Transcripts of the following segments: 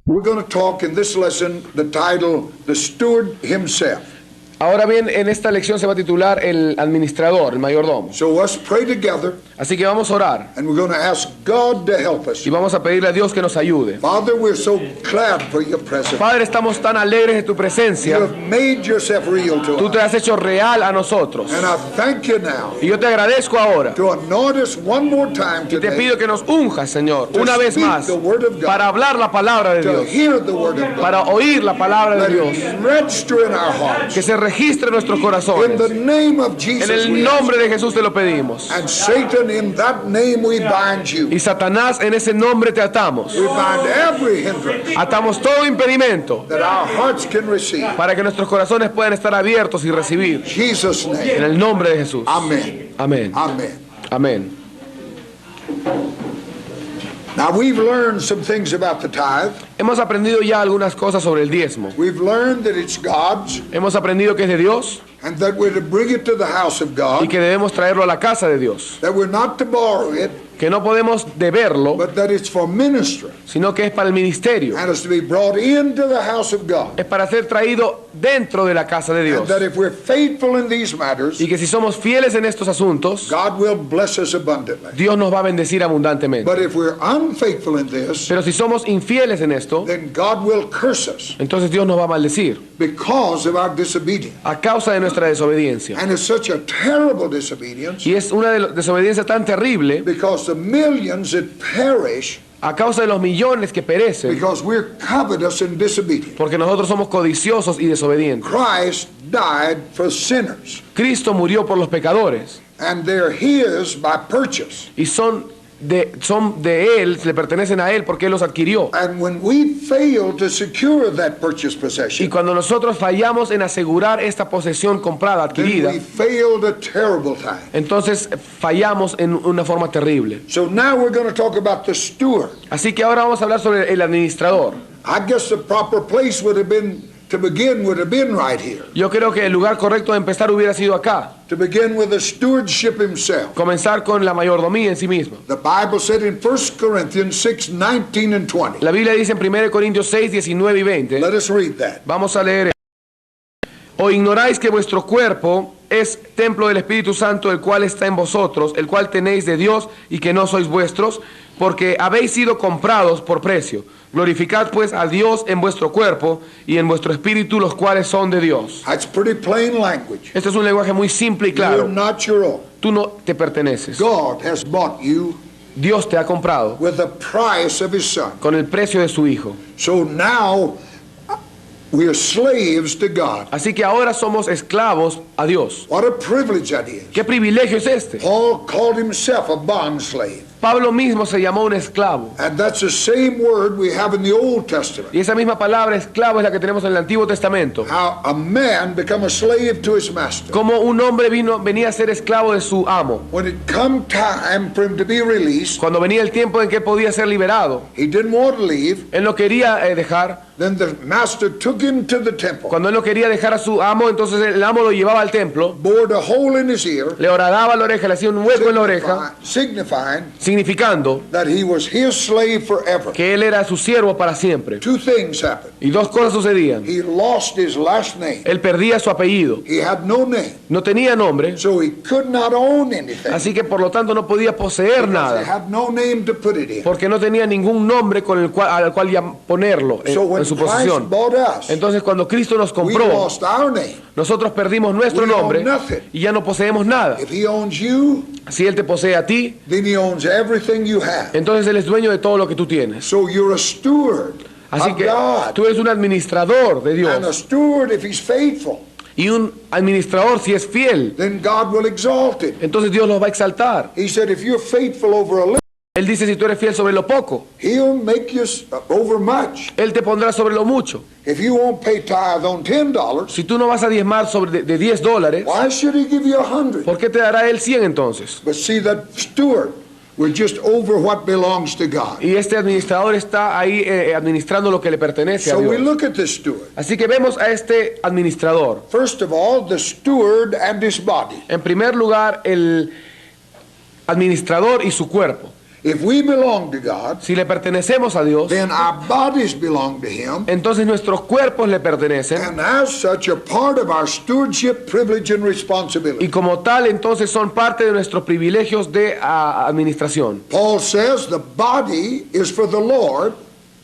We're going to talk in this lesson the title, The Steward Himself. Ahora bien, en esta lección se va a titular el administrador, el mayordomo. So let's pray together, Así que vamos a orar and we're going to ask God to help us. y vamos a pedirle a Dios que nos ayude. Father, we're so glad for your presence. Padre, estamos tan alegres de tu You presencia. have made yourself real to Tú te us. has hecho real a nosotros. And I thank you now Y yo te agradezco ahora. to anoint us one more time Y te today, pido que nos unjas, Señor, una vez más, para hablar la palabra de to Dios, hear the word of God. para oír la palabra de Let Dios, it register in our hearts. que se registre en nuestros In corazones. the name of En Jesus, el we ask. nombre de Jesús te lo pedimos. And Satan, in that name we bind you. Y Satanás, en ese nombre te atamos. We bind every hindrance Atamos todo impedimento that our hearts can receive. para que nuestros corazones puedan estar abiertos y recibir. In Jesus' En name. el nombre de Jesús. Amen. Amén. Amen. Amén. Now we've learned some things about the tithe. Hemos aprendido ya algunas cosas sobre el diezmo. We've learned that it's God's Hemos aprendido que es de Dios and that we're to bring it to the house of y God. que debemos traerlo a la casa de Dios. That we're not to borrow it, Que no podemos deberlo, but that it's for ministry sino que es para el ministerio. and is to be brought into the house of God. Es para ser traído dentro de la casa de And Dios. that if we're faithful in these matters, Y que si somos fieles en estos asuntos, God will bless us abundantly. Dios nos va a bendecir abundantemente. But if we're unfaithful in this, Pero si somos infieles en esto, then God will curse us entonces Dios nos va a maldecir because of our disobedience. a causa de nuestra desobediencia. And it's such a terrible disobedience Y es una desobediencia tan terrible because the millions that perish a causa de los millones que perecen, because we're covetous and disobedient. porque nosotros somos codiciosos y desobedientes. Christ died for sinners, Cristo murió por los pecadores and they're His by purchase. y son de Él, le pertenecen a Él porque Él los adquirió. And when we fail to secure that purchase Y possession, cuando nosotros fallamos en asegurar esta posesión comprada, then adquirida, we failed a terrible time. entonces fallamos en una forma terrible. So now we're going to talk about the steward. Así que ahora vamos a hablar sobre el administrador. I guess the proper place would have been right here. Yo creo que el lugar correcto de empezar hubiera sido acá. To begin with the stewardship himself. Comenzar con la mayordomía en sí misma. The Bible said in 1 Corinthians 6, 19 and 20. La Biblia dice en 1 Corintios 6, 19 y 20. Let us read that. Vamos a leer. ¿O ignoráis que vuestro cuerpo es templo del Espíritu Santo, el cual está en vosotros, el cual tenéis de Dios y que no sois vuestros? Porque habéis sido comprados por precio. Glorificad pues a Dios en vuestro cuerpo y en vuestro espíritu, los cuales son de Dios. That's pretty plain language. Este es un lenguaje muy simple y You're claro. not your own. Tú no te perteneces. God has bought you Dios te ha comprado with the price of His Son. con el precio de su Hijo. So now we are slaves to God. Así que ahora somos esclavos a Dios. What a privilege that is. ¿Qué privilegio es este? Paul called himself a bond slave. Pablo mismo se llamó un esclavo. And that's the same word we have in the Old Testament. Y esa misma palabra esclavo es la que tenemos en el Antiguo Testamento. How a man become a slave to his master. Como un hombre venía a ser esclavo de su amo. When it come time for him to be released, Cuando venía el tiempo en que él podía ser liberado, he didn't want to leave. él no quería dejar. Then the master took him to the temple, Cuando él no quería dejar a su amo, entonces el amo lo llevaba al templo, bored a hole in his ear, le horadaba la oreja, le hacía un hueco en la oreja, signifying significando that he was his slave forever. que él era su siervo para siempre. Two things happened. Y dos cosas sucedían. He lost his last name. Él perdía su apellido, He had no name, no tenía nombre, so he could not own anything. así que por lo tanto no podía poseer Because he nada, had no name to put it in. porque no tenía ningún nombre al cual ya ponerlo So when en su Christ posesión. bought us, Entonces cuando Cristo nos we compró, lost our name. nosotros perdimos nuestro We own nombre nothing. y ya no poseemos nada. If he owns you, Si Él te posee a ti, then he owns everything you have. entonces Él es dueño de todo lo que tú tienes. So you're a steward Así of que God. tú eres un administrador de And a Dios. steward, if he's faithful, Y un administrador, si es fiel, then God will exalt him. entonces Dios los va a exaltar. He said, if you're faithful over a little, Él dice, si tú eres fiel sobre lo poco, he'll make you over much. Él te pondrá sobre lo mucho. If you won't pay tithe on $10, Si tú no vas a diezmar sobre de $10, why should he give you 100? ¿por qué te dará Él 100 entonces? But see, that steward, we're just over what belongs to God. Y este administrador está ahí administrando lo que le pertenece a So we Dios. look at this steward. Así que vemos a este administrador. First of all, the steward and his body. En primer lugar, el administrador y su cuerpo. If we belong to God, Si le pertenecemos a Dios, then our bodies belong to Him, entonces nuestros cuerpos le pertenecen and as such are part of our stewardship, privilege, and y responsibility. como tal entonces son parte de nuestros privilegios de administración. Paul says the body is for the Lord,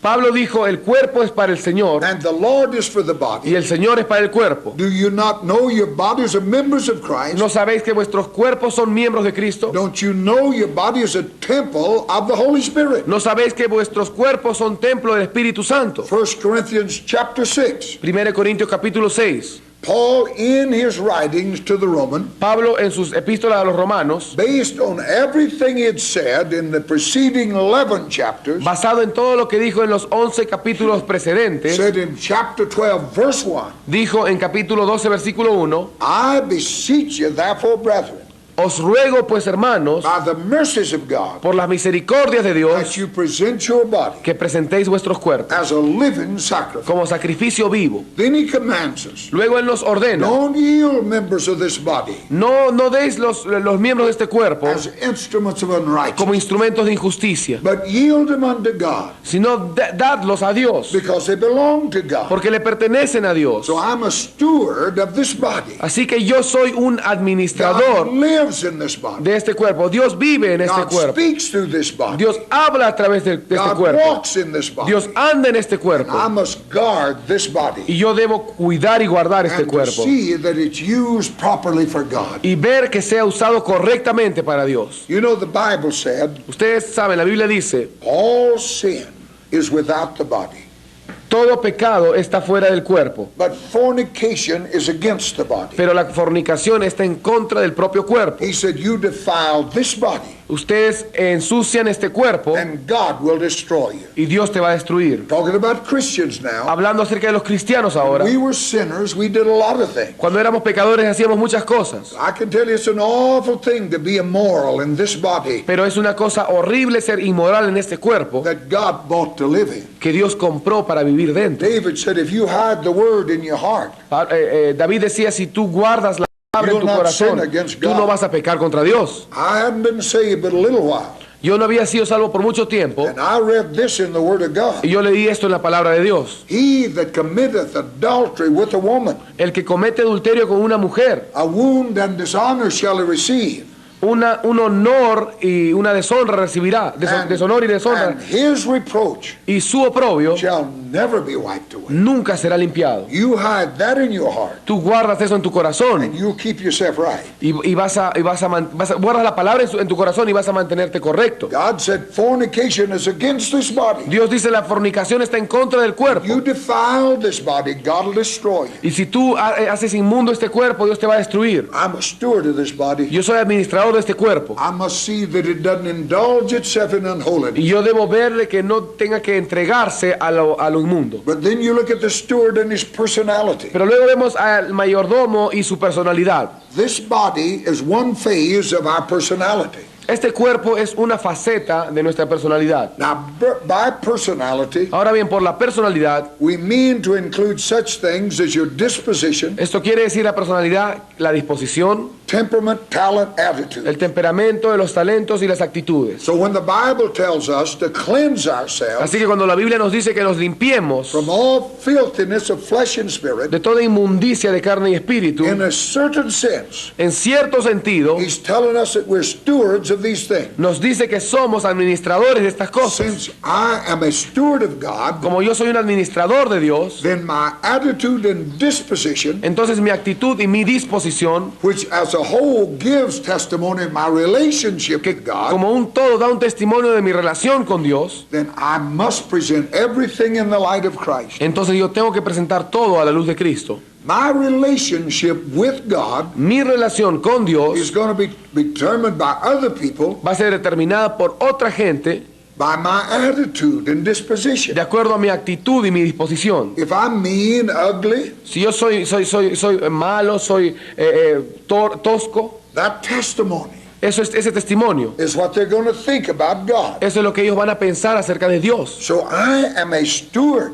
Pablo dijo, el cuerpo es para el Señor and the Lord is for the y body. el Señor es para el cuerpo. Do you not know your bodies are members of Christ? ¿No sabéis que vuestros cuerpos son miembros de Cristo? Don't you know your body is a temple of the Holy Spirit? ¿No sabéis que vuestros cuerpos son templo del Espíritu Santo? 1 Corinthians chapter 6. 1 Corintios capítulo 6. Paul, in his writings to the Roman, Pablo en sus epístolas a los romanos, based on everything he had said in the preceding 11 chapters, basado en todo lo que dijo en los 11 capítulos precedentes, said in chapter 12, verse 1, dijo en capítulo 12, versículo 1, I beseech you, therefore, brethren, os ruego pues hermanos, by the mercies of God, por las misericordias de that Dios, you present your body que presentéis vuestros cuerpos as a living sacrifice. como sacrificio vivo. Then he commands us, Luego Él nos ordena, don't yield members of this body no deis los miembros de este cuerpo as instruments of unrighteousness, como instrumentos de injusticia, but yield them unto God, sino dadlos a Dios, because they belong to God. porque le pertenecen a Dios. So I'm a steward of this body. Así que yo soy un God administrador lives in this body. de este cuerpo. Dios vive en este God cuerpo. speaks through this body. Dios habla a través de este God cuerpo. walks in this body. Dios anda en este I cuerpo. must guard this body Y yo debo cuidar y guardar este and to cuerpo. see that it's used properly for God. Y ver que sea usado correctamente para Dios. You know, the Bible said, Ustedes saben, la Biblia dice, all sin is without the body, todo pecado está fuera del cuerpo, but fornication is against the body. pero la fornicación está en contra del propio cuerpo. He said, you defile this body, Ustedes ensucian este cuerpo and God will destroy you. y Dios te va a destruir. Talking about Christians now, Hablando acerca de los cristianos ahora, we were sinners, we did a lot of things. cuando éramos pecadores hacíamos muchas cosas, I can tell you it's an awful thing to be immoral in this body pero es una cosa horrible ser inmoral en este cuerpo that God bought to live in. que Dios compró para vivir dentro. David said, if you hide the word in your heart, David decía, si tú guardas la palabra en tu You'll not corazón, sin against tú God. no vas a pecar contra Dios. I hadn't been saved but a little while, Yo no había sido salvo por mucho tiempo and I read this in the word of y God. yo leí esto en la palabra de Dios. He that committeth adultery with a woman, El que comete adulterio con una mujer, a wound and dishonor shall he receive. un honor y una deshonra recibirá, deshonor y deshonra, And his reproach y su oprobio shall never be wiped away. nunca será limpiado. You hide that in your heart, Tú guardas eso en tu corazón and you'll keep yourself right. y guardas la palabra en tu corazón y vas a mantenerte correcto. God said fornication is against this body. Dios dice la fornicación está en contra del cuerpo. You defile this body, God will destroy you. Y si tú haces inmundo este cuerpo, Dios te va a destruir. I'm a steward of this body. Yo soy administrador de este cuerpo. I must see that it doesn't indulge itself in Y unholiness. yo debo verle que no tenga que entregarse a lo inmundo. But then you look at the steward and his personality. Pero luego vemos al mayordomo y su personalidad. This body is one phase of our personality. Este cuerpo es una faceta de nuestra personalidad. Now, by personality, Ahora bien, por la personalidad, we mean to include such things as your disposition, esto quiere decir la personalidad, la disposición, temperament, talent, attitude. el temperamento, los talentos y las actitudes. So when the Bible tells us to cleanse ourselves Así que cuando la Biblia nos dice que nos limpiemos from all filthiness of flesh and spirit, de toda inmundicia de carne y espíritu, in a certain sense, en cierto sentido, He's telling us that we're stewards of these things. nos dice que somos administradores de estas cosas. Since I am a steward of God, Como yo soy un administrador de Dios, then my attitude and disposition, entonces mi actitud y mi disposición, which as a whole gives testimony of my relationship with God, como un todo, da un testimonio de mi relación con Dios, then I must present everything in the light of Christ. entonces yo tengo que presentar todo a la luz de Cristo. My relationship with God Mi relación con is Dios going to be determined by other people va a ser determinada por otra gente by my attitude and de disposition. acuerdo a mi actitud y mi disposición. If I'm mean, ugly, Si yo soy malo, soy tosco, that testimony eso es ese testimonio. is what they're going to think about God. Eso es lo que ellos van a pensar acerca de Dios. So I am a steward.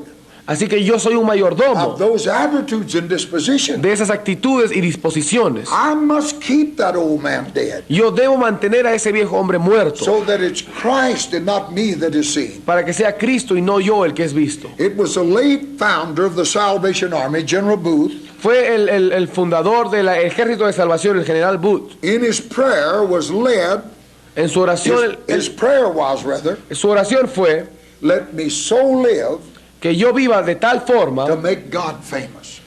Así que yo soy un mayordomo of those attitudes and dispositions. de esas actitudes y disposiciones. I must keep that old man dead, Yo debo mantener a ese viejo hombre muerto so that it's Christ and not me that is seen. para que sea Cristo y no yo el que es visto. It was the late founder of the Salvation Army, General Booth. Fue el fundador del Ejército de Salvación, el general Booth. In his prayer was led, En su oración, his prayer was rather, su oración fue let me so live que yo viva de tal to forma make God famous.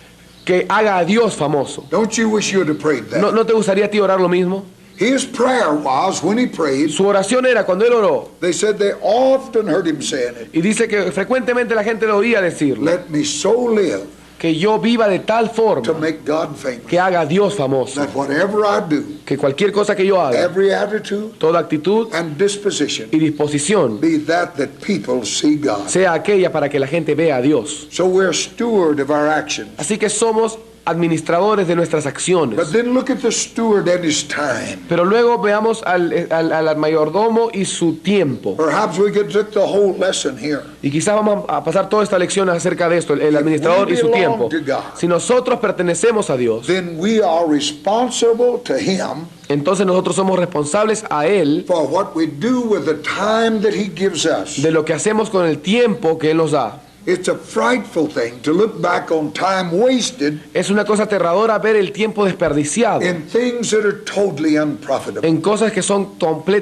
que haga a Dios famoso. Don't you wish you would have prayed that? ¿No te gustaría a ti orar lo mismo? His prayer was, when he prayed, Su oración era cuando él oró, they said they often heard him saying it, y dice que frecuentemente la gente lo oía decirlo, let me so live que yo viva de tal to forma make God famous. que haga a Dios famoso, That whatever I do, que cualquier cosa que yo haga, every attitude toda actitud and disposition, y disposición be that people see God. sea aquella para que la gente vea a Dios. So we're a steward of our actions. Así que somos administradores de nuestras acciones. But then look at the steward and his time. Pero luego veamos al mayordomo y su tiempo. Perhaps we could take the whole lesson here. Y quizás vamos a pasar toda esta lección acerca de esto, el administrador y su tiempo. Si nosotros pertenecemos a Dios, Then we are responsible to him entonces nosotros somos responsables a Él for what we do with the time that he gives us. de lo que hacemos con el tiempo que Él nos da. It's a frightful thing to look back on time wasted Es una cosa aterradora ver el tiempo desperdiciado in things that are totally unprofitable. en cosas que son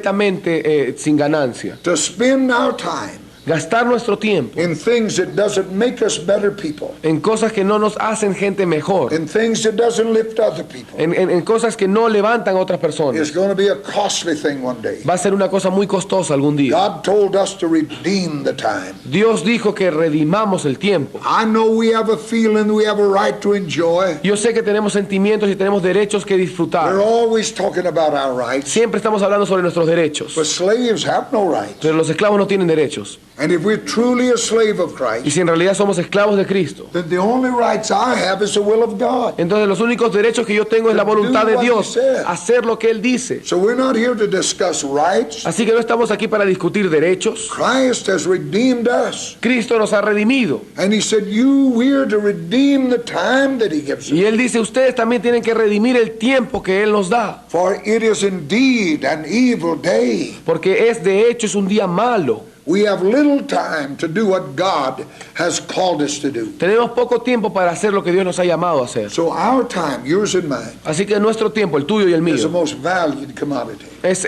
completamente sin ganancia. To spend our time Gastar nuestro tiempo in things that doesn't make us better people, en cosas que no nos hacen gente mejor, in things that doesn't lift other people, en cosas que no levantan a otras is personas. going to be a costly thing one day. Va a ser una cosa muy costosa algún día. God told us to redeem the time. Dios dijo que redimamos el tiempo. I know we have a feeling we have a right to enjoy. Yo sé que tenemos sentimientos y tenemos derechos que We're disfrutar. always talking about our rights, Siempre estamos hablando sobre nuestros derechos, but slaves have no rights. pero los esclavos no tienen derechos. And if we're truly a slave of Y Christ, si en realidad somos esclavos de Cristo, then the only rights I have is the will of God. entonces los únicos derechos que yo tengo es la voluntad de Dios, hacer lo que Él dice. So we're not here to discuss rights. Así que no estamos aquí para discutir derechos. Christ has redeemed us. Cristo nos ha redimido. And he said, we're to redeem the time that he gives us. Y Él dice, ustedes también tienen que redimir el tiempo que Él nos da. For it is indeed an evil day. Porque de hecho es un día malo. We have little time to do what God has called us to do. Tenemos poco tiempo para hacer lo que Dios nos ha llamado a hacer. So our time, yours and mine, Así que nuestro tiempo, el tuyo y el is the mío, most valued commodity. es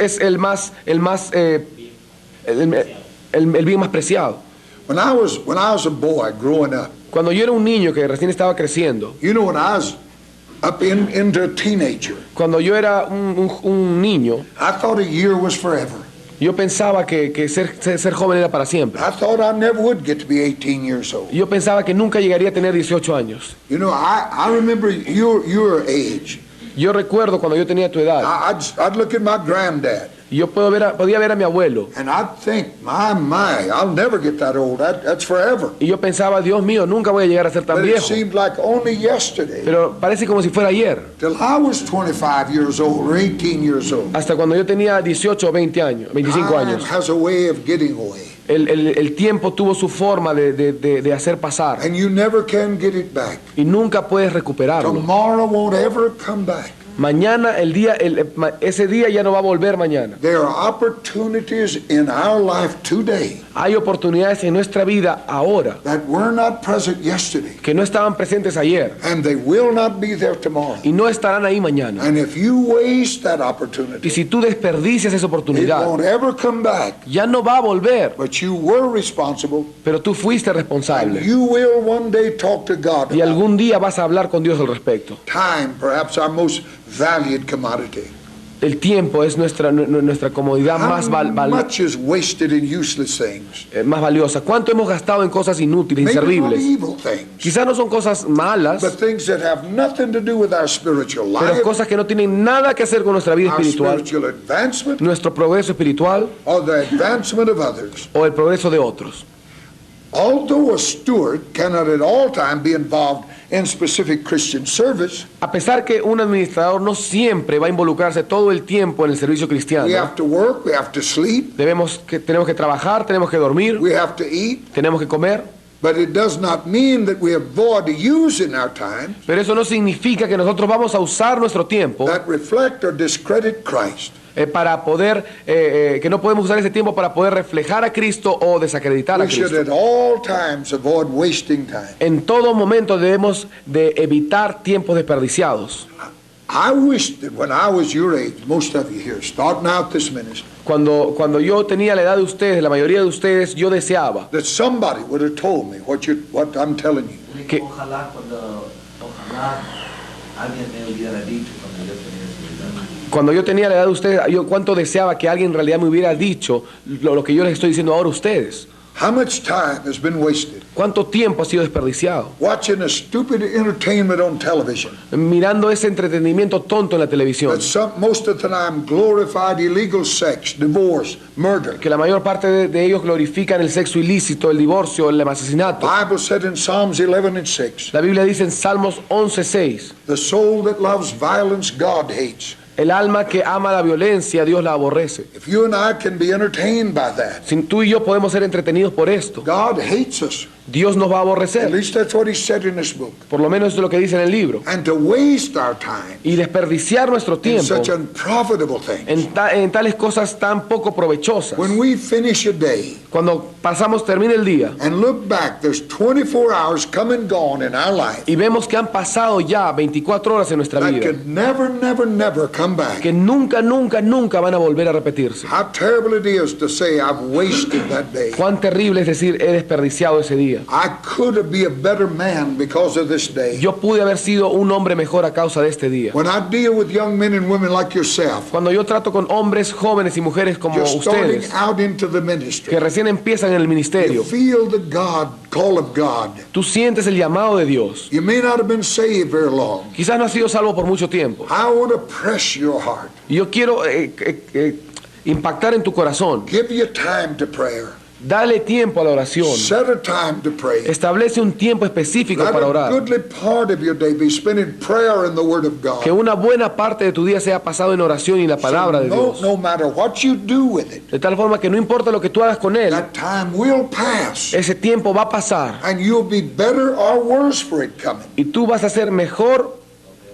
el bien más preciado. When I was a boy growing up, Cuando yo era un niño que recién estaba creciendo, you know, when I was up into a teenager, cuando yo era un niño, I thought a year was forever. yo pensaba que ser joven era para siempre. I thought I never would get to be 18 years old. Yo pensaba que nunca llegaría a tener 18 años. You know, I remember your age. Yo recuerdo cuando yo tenía tu edad, I'd look at my granddad, y yo podía ver a mi abuelo, and I'd think, my, I'll never get that old. That's forever. y yo pensaba, Dios mío, nunca voy a llegar a ser tan But it viejo. seemed like only yesterday, Pero parece como si fuera ayer, till I was 25 years old or 18 years old. hasta cuando yo tenía 18 o 20 años, 25 Time años. has a way of getting away, El tiempo tuvo su forma de hacer pasar, and you never can get it back. y nunca puedes recuperarlo. Tomorrow won't ever come back. Mañana, ese día ya no va a volver mañana. There are opportunities in our life today Hay oportunidades en nuestra vida ahora that were not present yesterday, que no estaban presentes ayer and they will not be there tomorrow. y no estarán ahí mañana. And if you waste that Y opportunity, si tú desperdicias esa it oportunidad, won't ever come back. ya no va a volver, But you were responsible, pero tú fuiste and responsable. you will one day talk to God Y about algún día vas a hablar con Dios al respecto. time, perhaps our most valued commodity. El tiempo es nuestra comodidad más How much is wasted in useless things? más valiosa. ¿Cuánto hemos gastado en cosas inútiles, Maybe not inservibles? evil things, Quizás no son cosas malas, but things that have nothing to do with our spiritual pero life, cosas que no tienen nada que hacer con nuestra vida our espiritual, spiritual advancement, nuestro progreso espiritual or the advancement of others. o el progreso de otros. Although a steward cannot at all time be involved in specific Christian service, A pesar que un administrador no siempre va a involucrarse todo el tiempo en el servicio we cristiano, have to work, we have to sleep, tenemos que trabajar, tenemos que dormir, we have to eat, tenemos que comer, But it does not mean that we avoid using our time Pero eso no significa que nosotros vamos a usar nuestro tiempo that reflect or discredit Christ. para poder, que no podemos usar ese tiempo para poder reflejar a Cristo o desacreditar a We should Cristo. at all times avoid wasting time. En todo momento debemos de evitar tiempos desperdiciados. I wish that when I was your age, most of you here, starting out this ministry, Cuando yo tenía la edad de ustedes, la mayoría de ustedes, yo deseaba that somebody would have told me what I'm telling you. que, Ojalá alguien me hubiera dicho cuando yo tenía esa edad. cuando yo tenía la edad de ustedes, yo cuánto deseaba que alguien en realidad me hubiera dicho lo que yo les estoy diciendo ahora a ustedes. How much time has been wasted ¿Cuánto tiempo ha sido desperdiciado? watching a stupid entertainment on television Mirando ese entretenimiento tonto en la televisión. that most of the time glorified illegal sex, divorce, murder. Que la mayor parte de ellos glorifican el sexo ilícito, el divorcio, el asesinato. Bible said in Psalms 11:6, La Biblia dice en Salmos 11:6, the soul that loves violence, God hates. el alma que ama la violencia, Dios la aborrece. If you and I can be entertained by that, Si tú y yo podemos ser entretenidos por esto, God hates us. Dios nos va a At aborrecer. least that's what he said in this book. Por lo menos eso es lo que dice en el libro. And to waste our time Y desperdiciar nuestro in tiempo such unprofitable things. en tales cosas tan poco provechosas. When we finish a day Cuando termina el día and look back, there's 24 hours come and gone in our life y vemos que han pasado ya 24 horas en nuestra that vida, could never come back. que nunca van a volver a repetirse. How terrible it is to say I've wasted that day. Cuán terrible es decir, he desperdiciado ese día. I could be a better man because of this day. Yo pude haber sido un hombre mejor a causa de este día. When I deal with young men and women like yourself, Cuando yo trato con hombres jóvenes y mujeres como just starting ustedes, out into the que ministry, recién empiezan en el you ministerio, feel the call of God. tú sientes el llamado de Dios. You may not have been saved very long. Quizás no has sido salvo por mucho tiempo. I want to press your heart. Y yo quiero impactar en tu corazón. Give you time to prayer. Dale tiempo a la oración. Set a time to pray. Establece un tiempo específico Let para a orar. goodly part of your day be spent in prayer and the Word of God. Que una buena parte de tu día sea pasado en oración y la palabra de Dios. No matter what you do with it, De tal forma que no importa lo que tú hagas con él, that time will pass, ese tiempo va a pasar and you'll be better or worse for it coming. y tú vas a ser mejor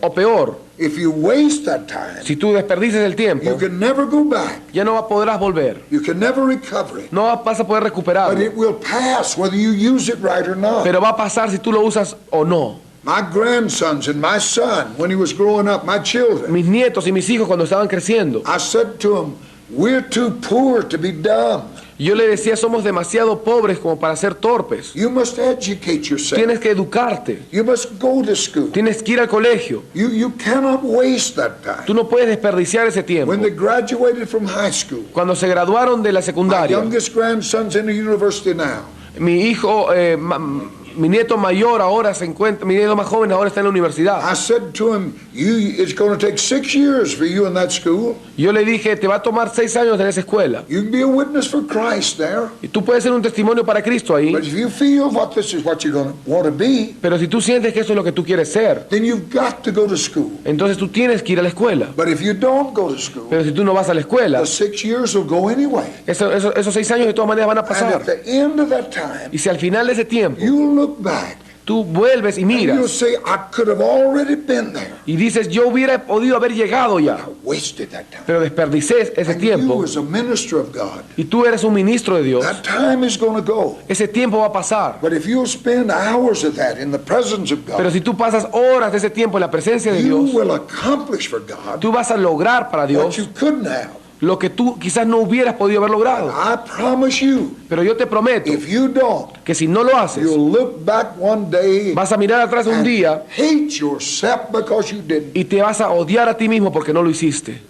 o peor. If you waste that time, Si tú desperdicias el tiempo, you can never go back. ya no podrás volver. You can never recover it. No vas a poder But recuperarlo. it will pass whether you use it right or not. Pero va a pasar si tú lo usas o no. My grandsons and my son, when he was growing up, my children, Mis nietos y mis hijos cuando estaban creciendo, I said to them, we're too poor to be dumb. yo le decía, somos demasiado pobres como para ser torpes. You must educate yourself. Tienes que educarte. You must go to school. Tienes que ir al colegio. You cannot waste that time. Tú no puedes desperdiciar ese tiempo. When they graduated from high school, Cuando se graduaron de la my secundaria, youngest grandson's in the university now. mi hijo, mi nieto mayor ahora se encuentra, mi nieto más joven ahora está en la universidad. I said to him, it's going to take 6 years for you in that school. Yo le dije, te va a tomar 6 años en esa escuela. You can be a witness for Christ there. Y tú puedes ser un testimonio para Cristo ahí. But if you feel this is what you're going to want to be, Pero si tú sientes que eso es lo que tú quieres ser, then you've got to go to school. entonces tú tienes que ir a la escuela. But if you don't go to school, Pero si tú no vas a la escuela, the 6 years will go anyway. esos 6 años de todas maneras van a And pasar. at the end of that time, Y si al final de ese tiempo you'll look back tú vuelves y and you'll miras say, I could have already been there. y dices, yo hubiera podido haber llegado ya, I wasted that time. pero desperdicé ese And you tiempo, as a minister of God, y tú eres un ministro de Dios, that time is going to go. ese tiempo va a pasar. But if you'll spend hours of that in the presence of Pero God, si tú pasas horas de ese tiempo en la presencia de you Dios, will accomplish for God tú vas a lograr para what Dios you couldn't have. lo que tú quizás no hubieras podido haber logrado. I promise you, Pero yo te prometo if you don't, que si no lo haces, you'll look back one day vas a mirar atrás un and día hate yourself because you didn't. y te vas a odiar a ti mismo porque no lo hiciste.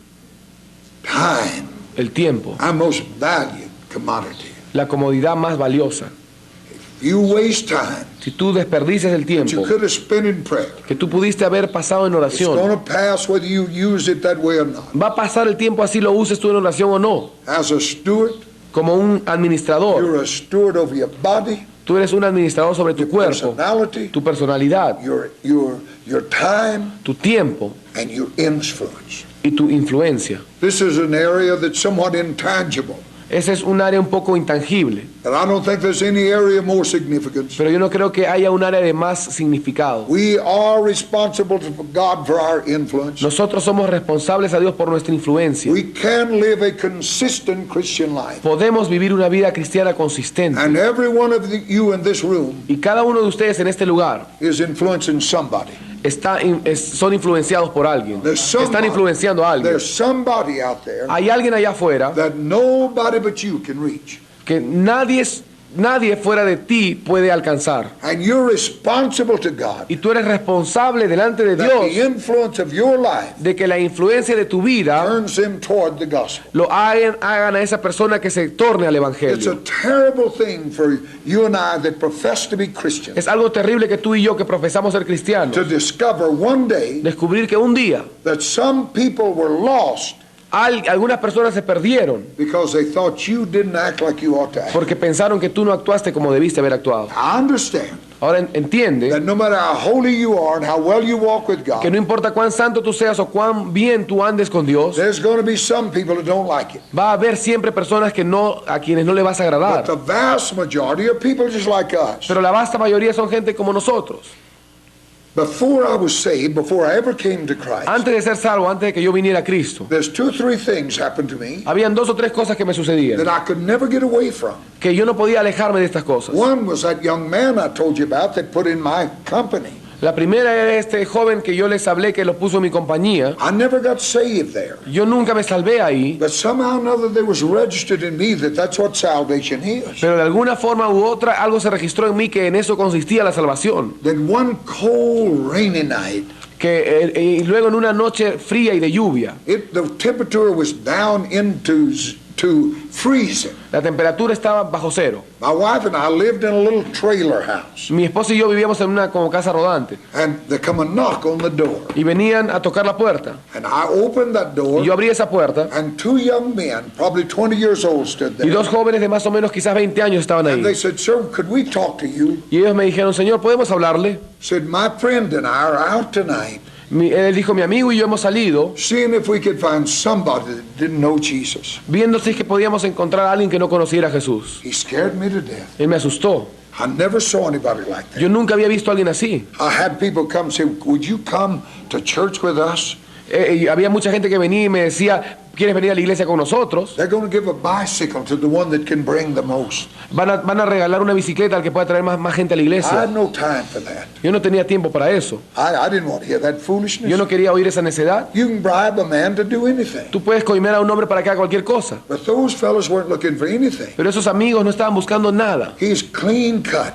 Time, El tiempo, our most valued commodity. la comodidad más valiosa. You waste time Si tú desperdicias el that you tiempo could have spent in prayer. que tú pudiste haber pasado en It's oración, going to pass whether you use it that way or not. va a pasar el tiempo así lo uses tú en oración o no. As a steward, Como un administrador, you're a steward over your body, tú eres un administrador sobre tu your cuerpo, personality, tu personalidad, your time, tu tiempo and your influence. y tu influencia. This is an area that's somewhat intangible. Ese es un área un poco intangible, And I don't think there's any area more significant. pero yo no creo que haya un área de más significado. We are responsible to God for our influence. Nosotros somos responsables a Dios por nuestra influencia. We can live a consistent Christian life. Podemos vivir una vida cristiana consistente. And every one of you in this room Y cada uno de ustedes en este lugar is influencing somebody. son influenciados por alguien. Están influenciando a alguien. There's somebody out there Hay alguien allá afuera that nobody but you can reach. que nadie fuera de ti puede alcanzar. And you're responsible to God Y tú eres responsable delante de that the Dios influence of your life de que la influencia de tu vida turns him toward the gospel. lo hagan a esa persona que se torne al It's a evangelio. terrible thing for you and I that profess to be Christians Es algo terrible que tú y yo que profesamos ser cristianos to discover one day descubrir que un día that some people were lost algunas personas se perdieron because they thought you didn't act like you ought to act. porque pensaron que tú no actuaste como debiste haber actuado. I understand Ahora entiende that no matter how holy you are and how well you walk with que God, no importa cuán santo tú seas o cuán bien tú andes con Dios, there's going to be some people that don't like it. va a haber siempre personas a quienes no le vas a But agradar. the vast majority are people just like us. Pero la vasta mayoría son gente como nosotros. Before I was saved, before I ever came to Christ, Antes de ser salvo, antes de que yo viniera a Cristo, there's 2 or 3 things happened to me habían 2 o 3 cosas que me sucedían, that I could never get away from. que yo no podía alejarme de estas cosas. One was that young man I told you about that put in my company. La primera era este joven que yo les hablé que lo puso en mi compañía. I never got saved there. Yo nunca me salvé ahí, But somehow or another there was registered in me that that's what salvation is. pero de alguna forma u otra algo se registró en mí que en eso consistía la salvación. Then one cold, rainy night, Y luego en una noche fría y de lluvia, the temperature was down to freezing. la temperatura estaba bajo cero. My wife and I lived in a little trailer house. Mi esposa y yo vivíamos en una como casa rodante And there come a knock on the door. y venían a tocar la puerta. And I opened that door, Y yo abrí esa puerta and 2 young men, probably 20 years old, stood y there. 2 jóvenes de más o menos quizás 20 años estaban And they ahí. said, "Sir, could we talk to you?" Y ellos me dijeron, Señor, ¿podemos hablarle? Said, "My friend and I are out tonight, Él dijo, mi amigo y yo hemos salido seeing if we could find somebody that didn't know Jesus." viendo si es que podíamos encontrar a alguien que no conociera a Jesús. He scared me to death. Él me asustó. I never saw anybody like that. Yo nunca había visto a alguien así. I had people come and say, "Would you come to church with us?" Y había mucha gente que venía y me decía, ¿quieres venir a la iglesia con nosotros? They're going to give a bicycle to the one that can bring the most. Van a regalar una bicicleta al que pueda traer más gente a la I iglesia. had no time for that. Yo no tenía tiempo para eso. I didn't want to hear that foolishness. Yo no quería oír esa necedad. You can bribe a man to do anything. Tú puedes coimear a un hombre para que haga cualquier cosa. But those fellows weren't looking for anything. Pero esos amigos no estaban buscando nada. He's clean cut.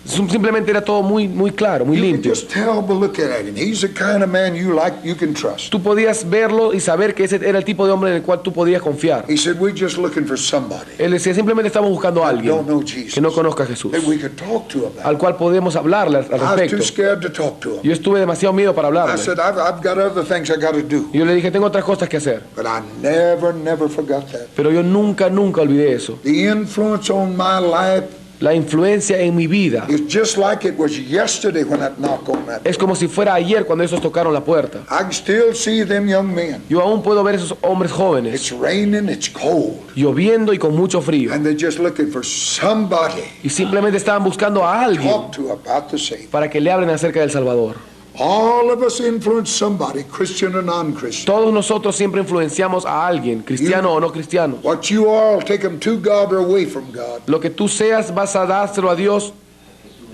Simplemente era todo muy claro, muy You can limpio. just tell by looking at him. He's the kind of man you can trust. Tú podías verlo y saber que ese era el tipo de hombre en el cual tú podías confiar. He said, "We're just looking for somebody Él decía, simplemente estamos buscando a that don't alguien know Jesus, que no conozca a Jesús, that we could talk to about." al cual podemos hablarle al I was too respecto. scared to talk to him. Yo estuve demasiado miedo para I hablarle. said, I've got other things I got to do. Y yo le dije, tengo otras cosas que hacer. But I never forgot that. Pero yo nunca olvidé eso. The influence on my life La influencia en mi vida is just like it was yesterday when that knock on that. es como si fuera ayer cuando esos tocaron la puerta. I can still see them young men. Yo aún puedo ver esos hombres jóvenes It's raining, it's cold, lloviendo y con mucho frío. and they're just looking for somebody Y simplemente estaban buscando a to alguien talk to about the Savior. para que le hablen acerca del Salvador. All of us influence somebody, Christian or non-Christian. Todos nosotros siempre influenciamos a alguien, cristiano o no cristiano. What you are will take them to God or away from God. Lo que tú seas vas a dárselo a Dios.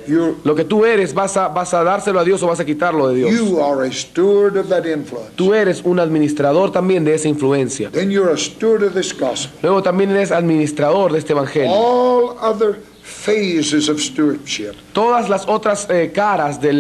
You're, Lo que tú eres vas a dárselo a Dios o vas a quitarlo de Dios. you are a steward of that influence. Tú eres un administrador también de esa influencia. Then you're a steward of this gospel. Luego también eres administrador de este evangelio. All other phases of stewardship Todas las otras caras de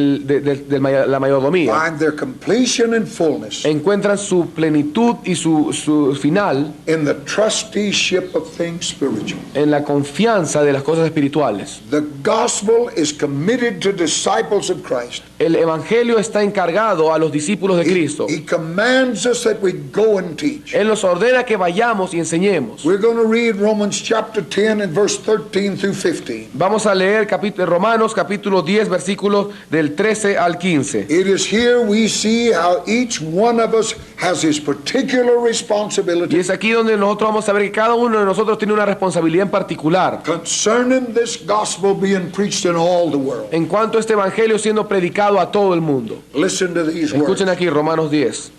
la mayordomía find their completion and fullness encuentran su plenitud y su final in the trusteeship of things spiritual. en la confianza de las cosas espirituales. The gospel is committed to disciples of Christ. El evangelio está encargado a los discípulos de Cristo. He commands us that we go and teach. Él nos ordena que vayamos y enseñemos. We're going to read Romans chapter 10 and verse 13 through 15. Vamos a leer Romanos capítulo 10 versículos del 13 al 15. It is here we see how each one of us has his particular Y responsibility es aquí donde nosotros vamos a ver que cada uno de nosotros tiene una responsabilidad en particular concerning this gospel being preached in all the world. en cuanto a este evangelio siendo predicado a todo el mundo. Listen to these words. Escuchen aquí Romanos 10,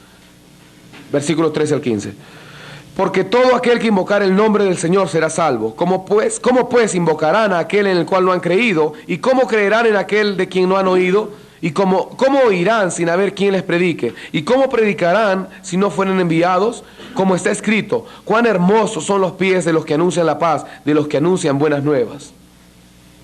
versículos 13 al 15. Porque todo aquel que invocar el nombre del Señor será salvo. ¿Cómo pues invocarán a aquel en el cual no han creído? ¿Y cómo creerán en aquel de quien no han oído? ¿Y cómo oirán sin haber quien les predique? ¿Y cómo predicarán si no fueren enviados? Como está escrito, cuán hermosos son los pies de los que anuncian la paz, de los que anuncian buenas nuevas.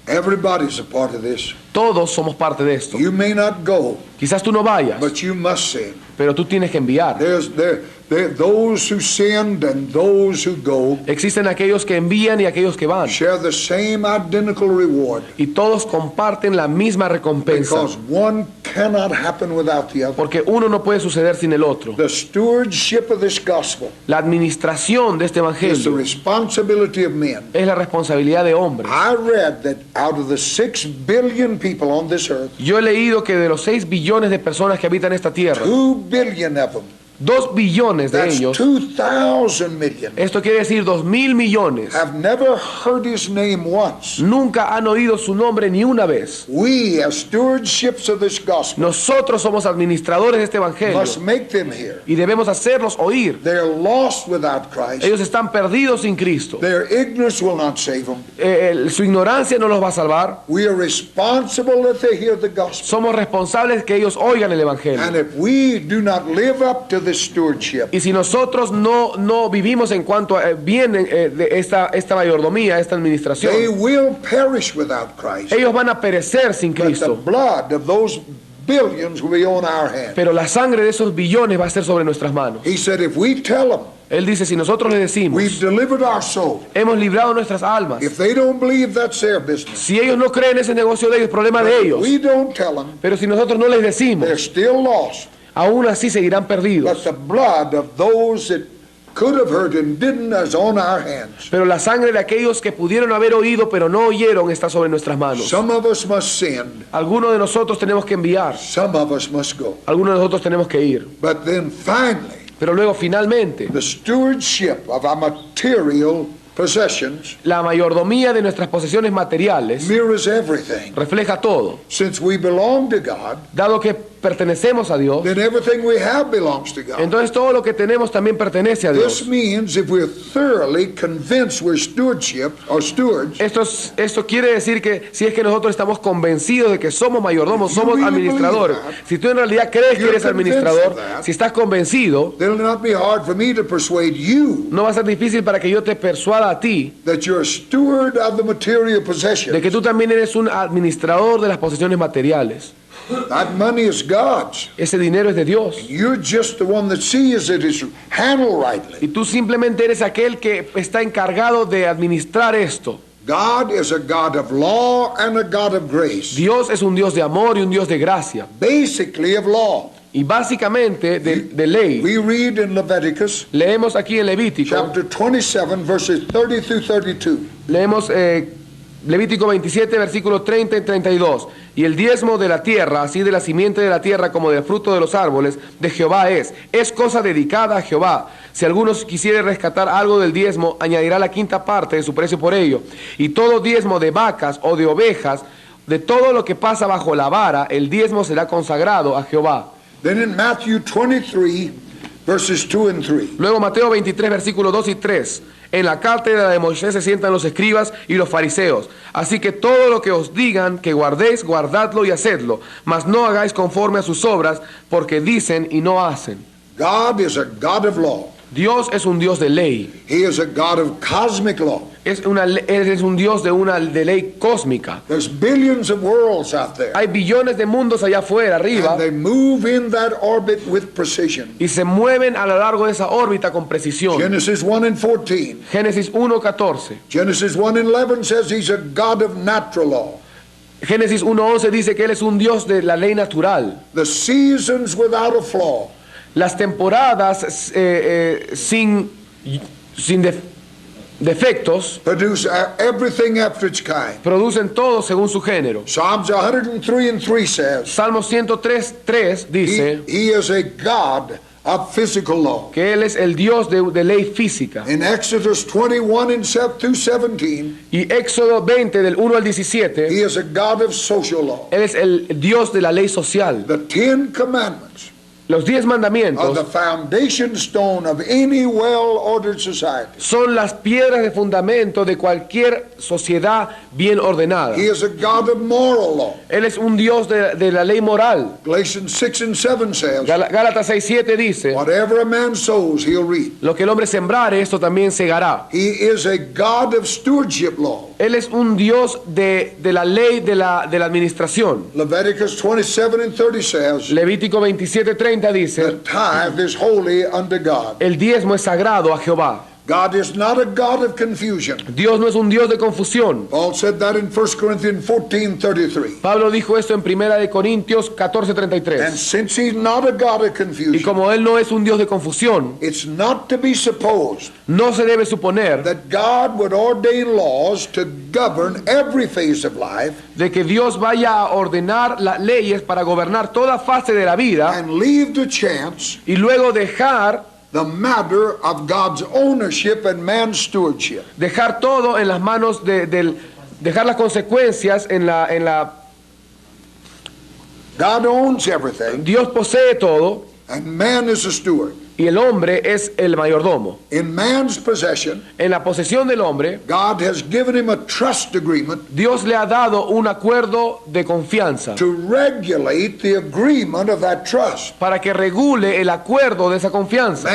Everybody's a part of this. Todos somos parte de esto. You may not go, Quizás tú no vayas, but you must send. pero tú tienes que enviar. There those who send and those who go Existen aquellos que envían y aquellos que van. share the same identical reward, Y todos comparten la misma recompensa. because one cannot happen without the other. Porque uno no puede suceder sin el otro. The stewardship of this gospel La administración de este is the evangelio responsibility of men. es la responsabilidad de hombres. I read that out of the 6 billion people on this earth, Yo he leído que de los 6 billones de personas que habitan esta tierra, 2 billion of them, 2 billones de that's ellos, 2,000 million, esto quiere decir 2.000 millones, have never heard his name once. nunca han oído su nombre ni una vez. We, as stewardships of this gospel, Nosotros somos administradores de este evangelio must make them hear. y debemos hacerlos oír. They're lost without Christ. Ellos están perdidos sin Cristo. Their ignorance will not save them. Su ignorancia no los va a salvar. We are responsible that they hear the gospel. Somos responsables que ellos oigan el evangelio. And if we do not live up to this stewardship, Y si nosotros no vivimos en cuanto a bien de esta mayordomía, esta they administración, will perish without Christ. ellos van a perecer sin But the Cristo. blood of those billions will be on our hands. Pero la sangre de esos billones va a ser sobre nuestras manos. He said, if we tell them Él dice, si nosotros les decimos, we've delivered our soul, hemos librado nuestras almas, if they don't believe, that's their business. si ellos no creen ese negocio de ellos, problema de But if ellos. we don't tell them, Pero si nosotros no les decimos, they're still lost. aún así seguirán But perdidos. the blood of those that could have heard and didn't is on our hands. Pero la sangre de aquellos que pudieron haber oído pero no oyeron está sobre nuestras manos. Some of us must send, Algunos de nosotros tenemos que enviar, some of us must go. algunos de nosotros tenemos que ir. But then finally, Pero luego finalmente, the stewardship of our material possessions la mayordomía de nuestras posesiones materiales mirrors everything. refleja todo. Since we belong to God, Dado que pertenecemos a Dios, then everything we have belongs to God. entonces todo lo que tenemos también pertenece a This Dios. means if we're thoroughly convinced we're stewardship or stewards, Esto quiere decir que si es que nosotros estamos convencidos de que somos mayordomos, If you somos really administradores, believe that, si tú en realidad crees que you're eres convinced administrador, of that, si estás convencido, then it'll not be hard for me to persuade you no va a ser difícil para que yo te persuada a ti that you're a steward of the material de possessions. que tú también eres un administrador de las posesiones materiales. That money is God's. Ese dinero es de Dios. You're just the one that sees it is handled rightly. Y tú simplemente eres aquel que está encargado de administrar esto. God is a God of law and a God of grace. Dios es un Dios de amor y un Dios de gracia. Basically of law. Y básicamente de ley. We read in Leviticus Leemos aquí en Levítico, chapter 27 verses 30 through 32. leemos Levítico 27, versículos 30 y 32. Y el diezmo de la tierra, así de la simiente de la tierra como del fruto de los árboles, de Jehová es cosa dedicada a Jehová. Si alguno quisiere rescatar algo del diezmo, añadirá la quinta parte de su precio por ello. Y todo diezmo de vacas o de ovejas, de todo lo que pasa bajo la vara, el diezmo será consagrado a Jehová. Then in Matthew 23 verses 2 and 3. Luego Mateo 23, versículos 2 y 3. En la cátedra de Moisés se sientan los escribas y los fariseos. Así que todo lo que os digan que guardéis, guardadlo y hacedlo. Mas no hagáis conforme a sus obras, porque dicen y no hacen. God is a God of law. Dios es un Dios de ley. He is a God of cosmic law. Él es un Dios de ley cósmica. There's billions of worlds out there. Hay billones de mundos allá afuera, arriba, And they move in that orbit with precision. y se mueven a lo largo de esa órbita con precisión. Genesis 1 and 14. Génesis 1:14. Genesis 1 and 11 says he's a God of natural law. Génesis 1:11 dice que Él es un Dios de la ley natural. The seasons without a flaw. Las temporadas sin defectos Produce everything after its kind. producen todo según su género. Psalms 103:3 says, Salmo 103:3 dice he is a God of physical law. que Él es el Dios de ley física. In Exodus 21:7-17, Y Éxodo 20 del 1 al 17, he is a God of social law. Él es el Dios de la ley social. The Ten Commandments Los 10 are the mandamientos foundation stone of any well-ordered society. son las piedras de fundamento de cualquier sociedad bien ordenada. He is a God of moral law. Él es un Dios de la ley moral. Galatians 6:7 says, Gálatas 6:7 dice, whatever a man sows, he'll reap. lo que el hombre sembrare, esto también segará. He is a God of stewardship law. Él es un Dios de la ley de la administración. Leviticus 27:30 says, Levítico 27:30 the dice, tithe is holy unto God. el diezmo es sagrado a Jehová. God is not a God of confusion. Dios no es un Dios de confusión. Paul said that in 1 Corinthians 14:33. Pablo dijo esto en 1 de Corintios And 14:33. since he's not a God of Y confusion, como Él no es un Dios de confusión, it's not to be supposed no se debe suponer that God would ordain laws to govern every phase of life de que Dios vaya a ordenar las leyes para gobernar toda fase de la vida and leave to chance y luego dejar the matter of God's ownership and man's stewardship. todo en las manos dejar las consecuencias en la God owns everything, Dios posee todo and man is a steward. y el hombre es el mayordomo. In man's possession, En la posesión del hombre, God has given him a trust agreement Dios le ha dado un acuerdo de confianza to regulate the agreement of that trust. para que regule el acuerdo de esa confianza.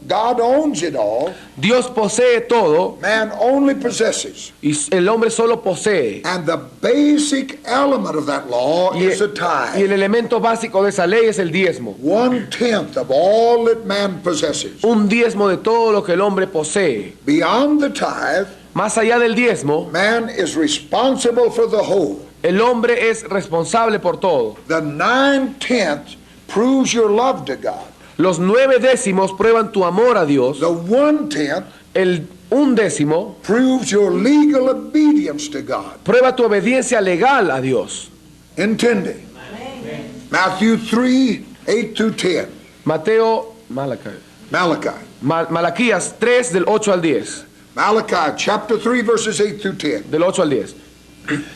God owns it all. Dios posee todo Man only possesses. y el hombre solo posee. And the basic element of that law Y is a el tithe. elemento básico de esa ley es el diezmo. 1/10 of all that man possesses. Un diezmo de todo lo que el hombre posee. Beyond the tithe, Más allá del diezmo, man is responsible for the whole. el hombre es responsable por todo. The 9/10 proves your love to God. Los 9 décimos prueban tu amor a Dios. The 1/10 El 1 décimo proves your legal obedience to God. prueba tu obediencia legal a Dios. Intended. Matthew 3:8-10. Malaquías 3 del 8 al 10. Malachi chapter 3 verses 8-10. Del 8 al 10.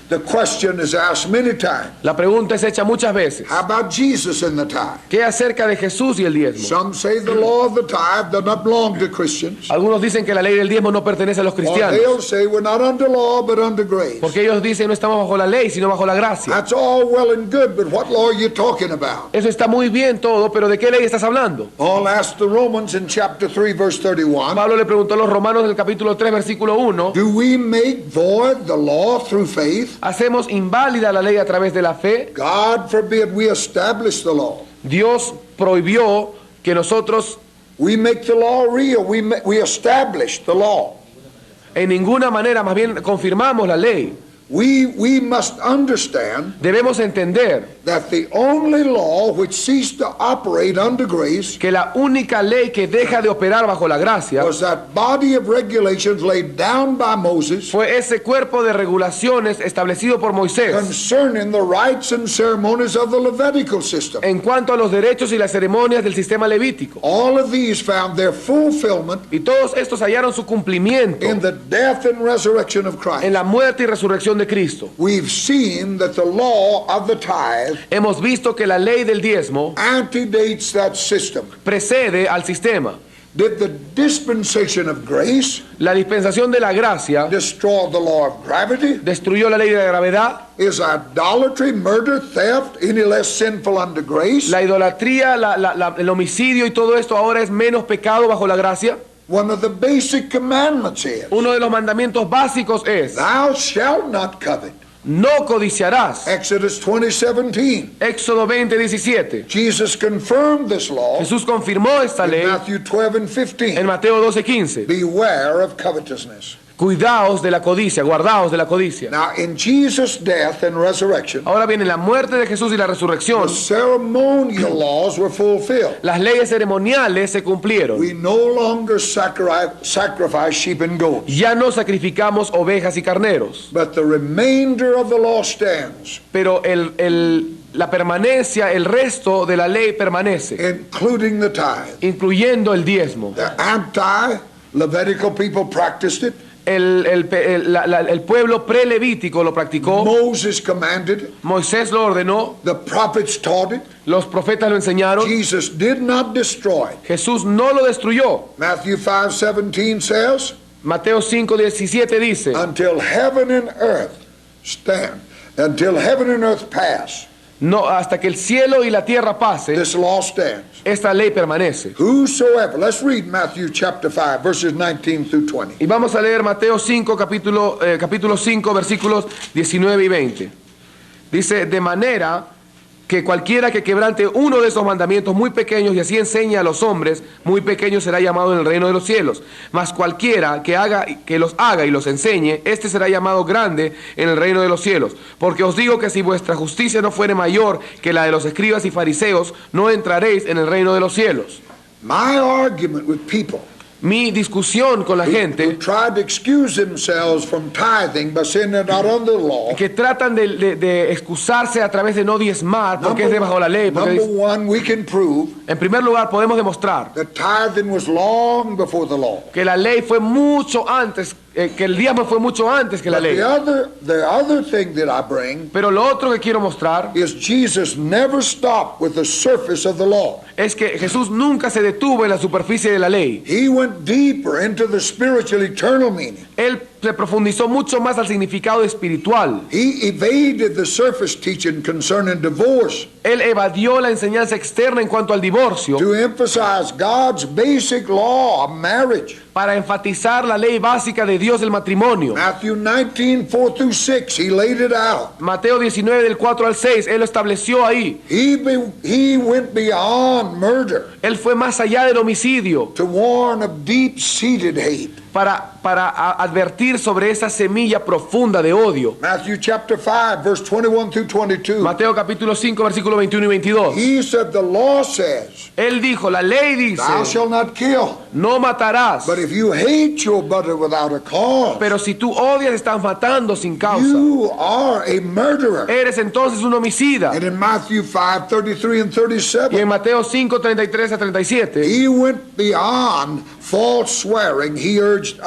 The question is asked many times. La pregunta es hecha muchas veces. How about Jesus and the tithe? ¿Qué acerca de Jesús y el diezmo? Some say the law of the tithe does not belong to Christians. Algunos dicen que la ley del diezmo no pertenece a los Or cristianos. they'll say we're not under law but under grace. Porque ellos dicen no estamos bajo la ley, sino bajo la gracia. That's all well and good, but what law are you talking about? Eso está muy bien todo, pero ¿de qué ley estás hablando? Paul asked the Romans in chapter 3 verse 31, Pablo le preguntó a los romanos del capítulo 3 versículo 1, do we make void the law through faith? ¿hacemos inválida la ley a través de la fe? God forbid, we establish the law. Dios prohibió que nosotros We make the law real. We establish the law. en ninguna manera, más bien confirmamos la ley. We must understand Debemos entender that the only law which ceased to operate under grace que la única ley que deja de operar bajo la gracia was that body of regulations laid down by Moses fue ese cuerpo de regulaciones establecido por Moisés concerning the rites and ceremonies of the Levitical system. en cuanto a los derechos y las ceremonias del sistema levítico. All of these found their fulfillment Y todos estos hallaron su cumplimiento in the death and resurrection of Christ. en la muerte y resurrección de Cristo. We've seen that the law of the tithe Hemos visto que la ley del diezmo antedates that system. precede al sistema. Did the dispensation of grace La dispensación de la gracia destroy the law of gravity? destruyó la ley de la gravedad. Is idolatry, murder, theft any less sinful under grace? La idolatría, el homicidio y todo esto ahora es menos pecado bajo la gracia. One of the basic commandments is, Uno de los mandamientos básicos es: thou shalt not covet. no codiciarás. Exodus 20:17. Éxodo 20:17. Jesus confirmed this law Jesús confirmó esta in ley Matthew 12 and en 15. Mateo 12:15. Beware of covetousness. cuidaos de la codicia, guardaos de la codicia. Now, in Jesus' death and resurrection, Ahora bien, en la muerte de Jesús y la resurrección, the ceremonial laws were fulfilled. las leyes ceremoniales se cumplieron. We no longer sacrifice sheep and goats, Ya no sacrificamos ovejas y carneros, but the remainder of the law stands, pero la permanencia, el resto de la ley permanece, including the tithe. incluyendo el diezmo. The anti-Levitical people practiced it. El pueblo prelevítico lo practicó, Moses commanded it. Moisés lo ordenó, The prophets taught it. los profetas lo enseñaron, Jesus did not destroy it. Jesús no lo destruyó. Matthew 5:17 says, Mateo 5:17 dice, until heaven and earth pass, no, hasta que el cielo y la tierra pase, this law stands. esta ley permanece. Whosoever, let's read Matthew chapter 5, verses 19 through 20. Y vamos a leer Mateo 5, capítulo 5, versículos 19 y 20. Dice, de manera que cualquiera que quebrante uno de esos mandamientos muy pequeños y así enseña a los hombres, muy pequeño será llamado en el reino de los cielos. Mas cualquiera que los haga y los enseñe, este será llamado grande en el reino de los cielos. Porque os digo que si vuestra justicia no fuere mayor que la de los escribas y fariseos, no entraréis en el reino de los cielos. My argument with people Mi discusión con la who gente tried to excuse themselves from tithing by saying they're not under the law. que tratan de excusarse a través de no diezmar porque es debajo de la ley. Porque Number one, we can prove en primer lugar, podemos demostrar that tithing was long before the law. que la ley fue mucho antes, que el diezmo fue mucho antes que la But ley. the other thing that I bring Pero lo otro que quiero mostrar is Jesus never stopped with the surface of the law. es que Jesús nunca se detuvo en la superficie de la ley. He went deeper into the spiritual eternal meaning. Él se profundizó mucho más al significado espiritual. He evaded the surface teaching concerning divorce Él evadió la enseñanza externa en cuanto al divorcio to emphasize God's basic law of marriage. para enfatizar la ley básica de Dios del matrimonio. Matthew 19, 4 through 6, he laid it out. Mateo 19 del 4 al 6, Él lo estableció ahí. He went beyond murder Él fue más allá del homicidio to warn of deep-seated hate. para advertir sobre esa semilla profunda de odio. Matthew chapter 5, verse 21 through 22. Mateo capítulo 5, versículos 21 y 22. He said the law says, Él dijo, la ley thou dice, shalt not kill. no matarás. But if you hate your brother without a cause, Pero si tú odias, estás matando sin causa. you are a murderer. Eres entonces un homicida. And in Matthew 5, 33 and Y en 37, Mateo 5, 33 a 37, he went beyond false swearing. He urged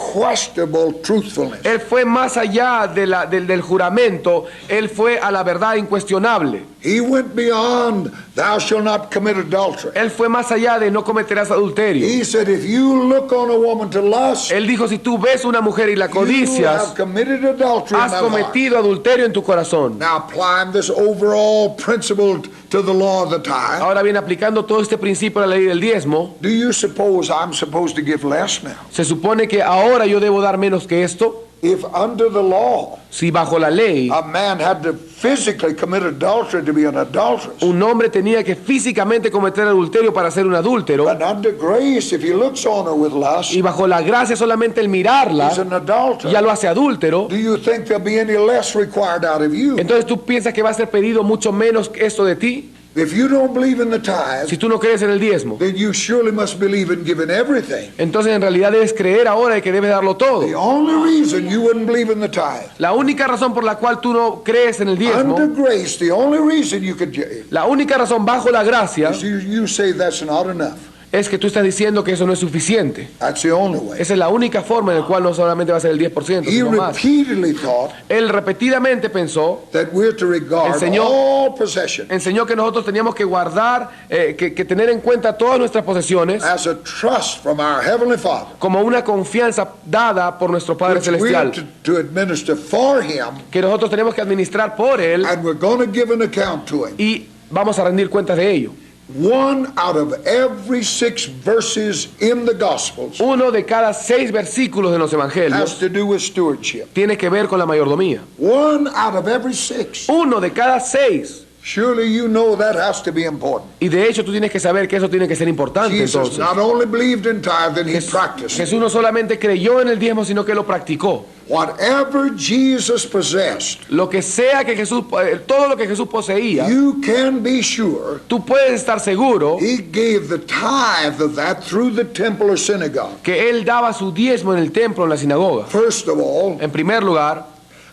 unquestionable truthfulness. Él fue más allá del juramento. Él fue a la verdad incuestionable. He went beyond thou shalt not commit adultery. Él fue más allá de no cometerás adulterio. He said if you look on a woman to lust, Él dijo, si tú ves una mujer y la you codicias, have committed adultery in has thy heart. cometido adulterio en tu corazón. Now applying this overall principle to the law of the tithe, Ahora bien, aplicando todo este principio a la ley del diezmo, do you suppose I'm supposed to give less now? se supone que ahora yo debo dar menos que esto. If under the law Si bajo la ley a man had to physically commit adultery to be an adulteress, un hombre tenía que físicamente cometer adulterio para ser un adúltero, but under grace, if he looks on her with lust, y bajo la gracia solamente el mirarla he's an adulterer. ya lo hace adúltero, Do you think there'll be any less required out of you? entonces tú piensas que va a ser pedido mucho menos que esto de ti. If you don't believe in the tithe, Si tú no crees en el diezmo, then you surely must believe in giving everything. entonces en realidad debes creer ahora de que debes darlo todo. The only reason you wouldn't believe in the tithe, La única razón por la cual tú no crees en el diezmo, under grace, the only reason you could la única razón bajo la gracia is you say that's not enough. es que tú estás diciendo que eso no es suficiente. That's the only way. Esa es la única forma en la cual no solamente va a ser el 10%, He sino más. repeatedly taught Él repetidamente pensó, that we're to regard Enseñó- all possession enseñó que nosotros teníamos que guardar, que tener en cuenta todas nuestras posesiones as a trust from our Heavenly Father, como una confianza dada por nuestro Padre which we're Celestial, to administer for Him, que nosotros tenemos que administrar por Él and we're going to give an account to Him. y vamos a rendir cuentas de ello. One out of every 6 verses in the Gospels Uno de cada 6 versículos de los has evangelios to do with stewardship. tiene que ver con la mayordomía. One out of every 6. Uno de cada 6. Surely you know that has to be important. Y de hecho tú tienes que saber que eso tiene que ser importante. Jesus Entonces, not only believed in tithing, he practiced it. Jesús no solamente creyó en el diezmo, sino que lo practicó. Whatever Jesus possessed, Lo que sea que Jesús, todo lo que Jesús poseía, you can be sure tú puedes estar seguro he gave the tithe of that through the temple or synagogue. que él daba su diezmo en el templo, en la sinagoga. First of all, En primer lugar,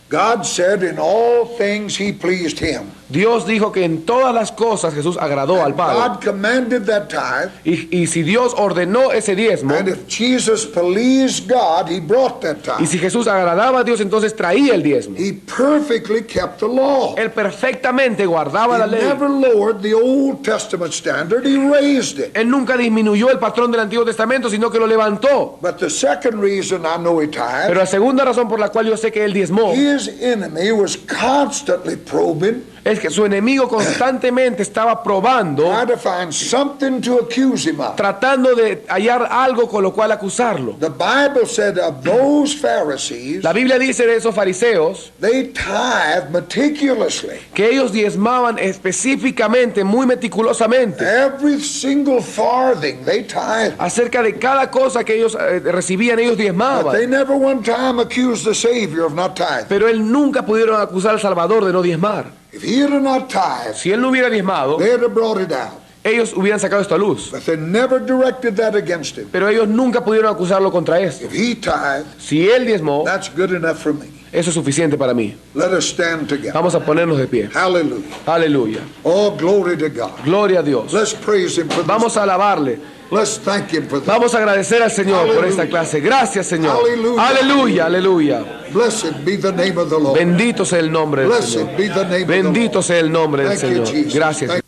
God said in all things he pleased him. Dios dijo que en todas las cosas Jesús agradó al Padre. God commanded that tithe, Y si Dios ordenó ese diezmo, and if Jesus pleased God, he brought that y tithe. si Jesús agradaba a Dios, entonces traía el diezmo. He perfectly kept the law. Él perfectamente guardaba la He ley. never lowered the Old Testament standard, he raised it. Él nunca disminuyó el patrón del Antiguo Testamento, sino que lo levantó. But the second reason I know he tithed, Pero la segunda razón por la cual yo sé que él diezmó his enemy was constantly probing, es que su enemigo constantemente estaba probando, trying to find something to accuse him of. tratando de hallar algo con lo cual acusarlo. The Bible said of those Pharisees, La Biblia dice de esos fariseos they tithed meticulously. que ellos diezmaban específicamente, muy meticulosamente, Every single farthing they tithed. acerca de cada cosa que ellos recibían, ellos But they diezmaban. never one time accused the Savior of not tithing. Pero él nunca pudieron acusar al Salvador de no diezmar. If he had not tithed, Si él no hubiera diezmado, they'd have brought it out. ellos hubieran sacado esto a luz. But they never directed that against him. Pero ellos nunca pudieron acusarlo contra esto. If he tithed, Si él diezmó, that's good enough for me. eso es suficiente para mí. Let us stand together. Vamos a ponernos de pie. Hallelujah. Aleluya. Oh, glory to God. Gloria a Dios. Let's praise him for this. Vamos a alabarle. Let's thank him for this. Vamos a agradecer al Señor por esta Aleluya. clase. Gracias, Señor. Aleluya. Aleluya, aleluya. Blessed be the name of the Lord. Bendito sea el nombre del Blessed Señor. be the name of the Lord. Bendito sea el nombre del Thank you, Señor. Jesus. Gracias. Thank